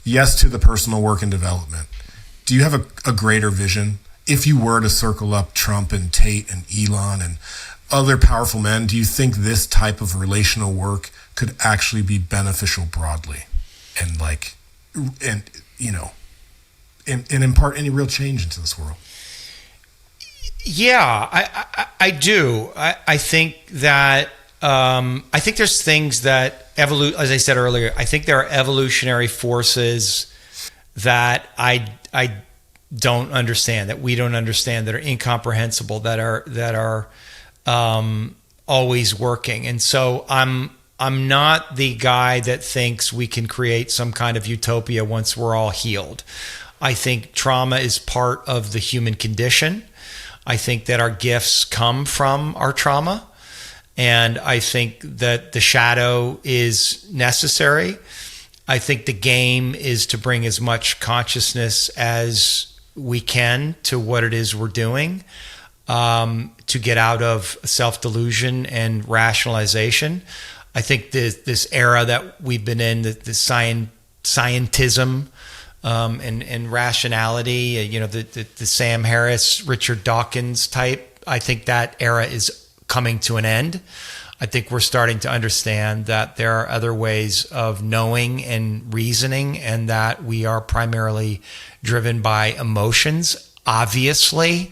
yes to the personal work and development. Do you have a greater vision? If you were to circle up Trump and Tate and Elon and other powerful men, do you think this type of relational work could actually be beneficial broadly and impart any real change into this world? Yeah, I do. I think that I think there's things that as I said earlier, I think there are evolutionary forces that I don't understand, that we don't understand, that are incomprehensible, that are always working. And so I'm not the guy that thinks we can create some kind of utopia once we're all healed. I think trauma is part of the human condition. I think that our gifts come from our trauma. And I think that the shadow is necessary. I think the game is to bring as much consciousness as we can to what it is we're doing, to get out of self-delusion and rationalization. I think this era that we've been in, the scientism and rationality, the Sam Harris, Richard Dawkins type, I think that era is coming to an end. I think we're starting to understand that there are other ways of knowing and reasoning, and that we are primarily driven by emotions. Obviously,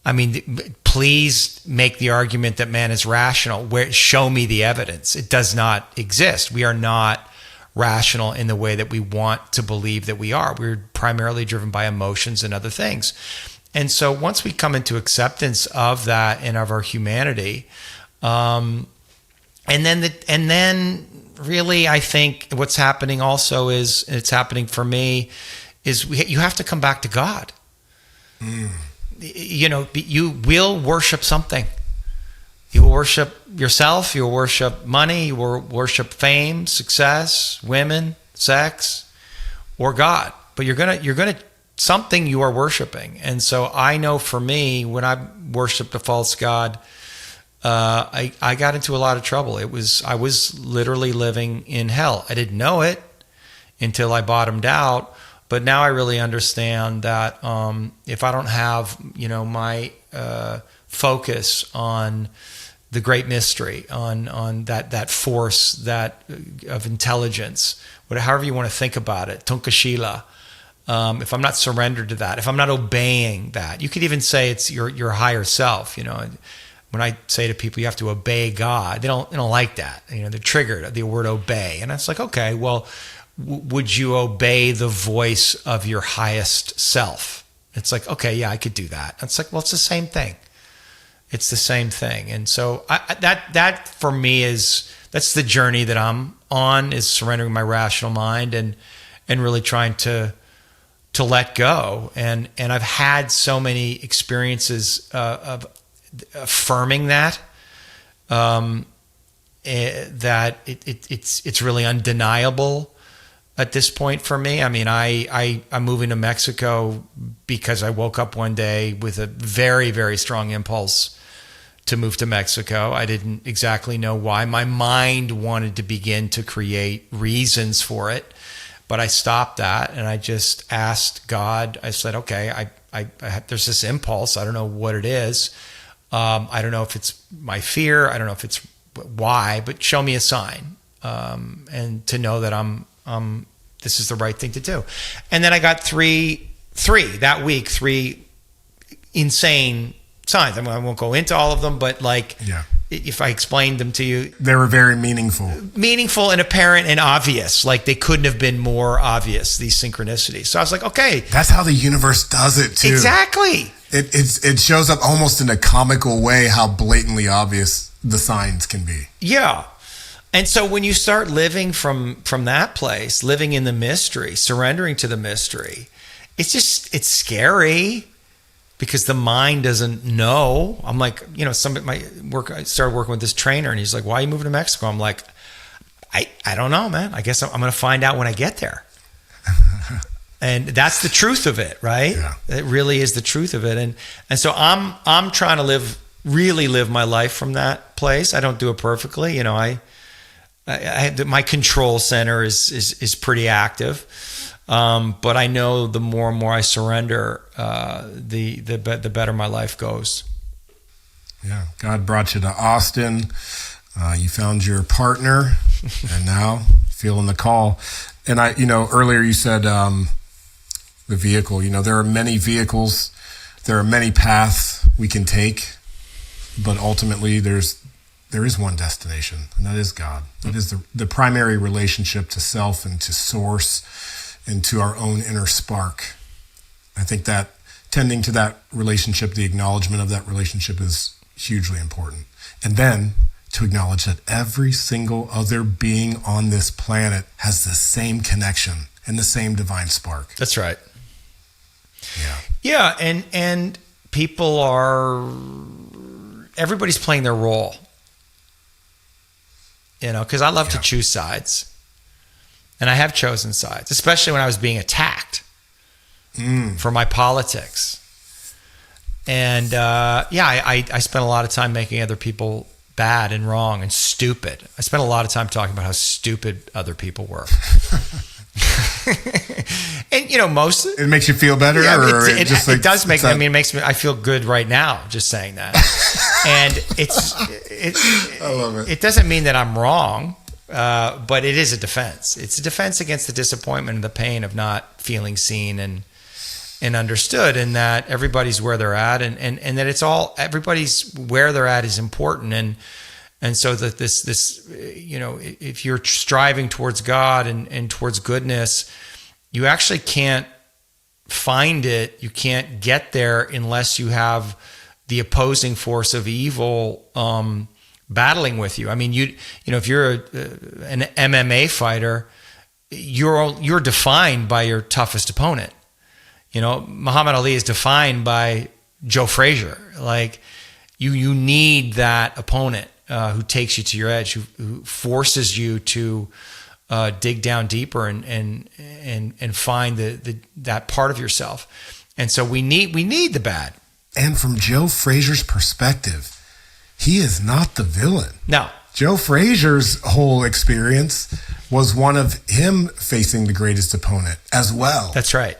I mean, please make the argument that man is rational. Show me the evidence. It does not exist. We are not rational in the way that we want to believe that we are. We're primarily driven by emotions and other things. And so once we come into acceptance of that and of our humanity, and then really, I think what's happening also is, and it's happening for me, is you have to come back to God. You will worship something. You will worship yourself. You will worship money. You will worship fame, success, women, sex, or God. But you're gonna something you are worshiping. And so I know for me, when I worshiped a false god, I got into a lot of trouble. I was literally living in hell. I didn't know it until I bottomed out. But now I really understand that if I don't have, my focus on the great mystery, on that force of intelligence, however you want to think about it, Tunkashila, if I'm not surrendered to that, if I'm not obeying that, you could even say it's your higher self. When I say to people, you have to obey God, they don't like that. They're triggered, the word obey. And it's like, okay, well, would you obey the voice of your highest self? It's like, okay, yeah, I could do that. It's like, well, it's the same thing. It's the same thing. And so that for me that's the journey that I'm on, is surrendering my rational mind and really trying to let go. And I've had so many experiences of affirming that, that it's really undeniable at this point for me. I mean, I'm moving to Mexico because I woke up one day with a very, very strong impulse to move to Mexico. I didn't exactly know why. My mind wanted to begin to create reasons for it, but I stopped that and I just asked God. I said, okay, there's this impulse. I don't know what it is. I don't know if it's my fear. I don't know if it's why, but show me a sign, and to know that this is the right thing to do. And then I got three that week, three insane signs. I won't go into all of them, but if I explained them to you, they were very meaningful and apparent and obvious. Like they couldn't have been more obvious, these synchronicities. So I was like, okay, that's how the universe does it too. Exactly. It shows up almost in a comical way how blatantly obvious the signs can be. Yeah. And so when you start living from that place, living in the mystery, surrendering to the mystery, it's scary because the mind doesn't know. I'm like, I started working with this trainer and he's like, why are you moving to Mexico? I'm like, I don't know, man. I guess I'm going to find out when I get there. And that's the truth of it, right? Yeah. It really is the truth of it. And so I'm trying to really live my life from that place. I don't do it perfectly. I my control center is pretty active. But I know the more and more I surrender, the better my life goes. Yeah, God brought you to Austin. You found your partner, and now feeling the call. And earlier you said the vehicle. There are many vehicles, there are many paths we can take, but ultimately there is one destination, and that is God. It is the primary relationship to self and to source and to our own inner spark. I think that tending to that relationship, the acknowledgement of that relationship is hugely important. And then to acknowledge that every single other being on this planet has the same connection and the same divine spark. That's right. Yeah. Yeah, and everybody's playing their role. Because I love to choose sides. And I have chosen sides, especially when I was being attacked for my politics. And I spent a lot of time making other people bad and wrong and stupid. I spent a lot of time talking about how stupid other people were. And most it makes you feel better, it does make me. It makes me. I feel good right now just saying that. And I love it. It doesn't mean that I'm wrong, but it is a defense. It's a defense against the disappointment and the pain of not feeling seen and understood, and that everybody's where they're at, and that everybody's where they're at is important, and so that this if you're striving towards God and towards goodness, you actually can't find it. You can't get there unless you have the opposing force of evil battling with you. I mean, if you're an MMA fighter, you're defined by your toughest opponent. Muhammad Ali is defined by Joe Frazier. Like you need that opponent who takes you to your edge, who forces you to dig down deeper and find that part of yourself. And so we need the bad. And from Joe Frazier's perspective, he is not the villain. No. Joe Frazier's whole experience was one of him facing the greatest opponent as well. That's right.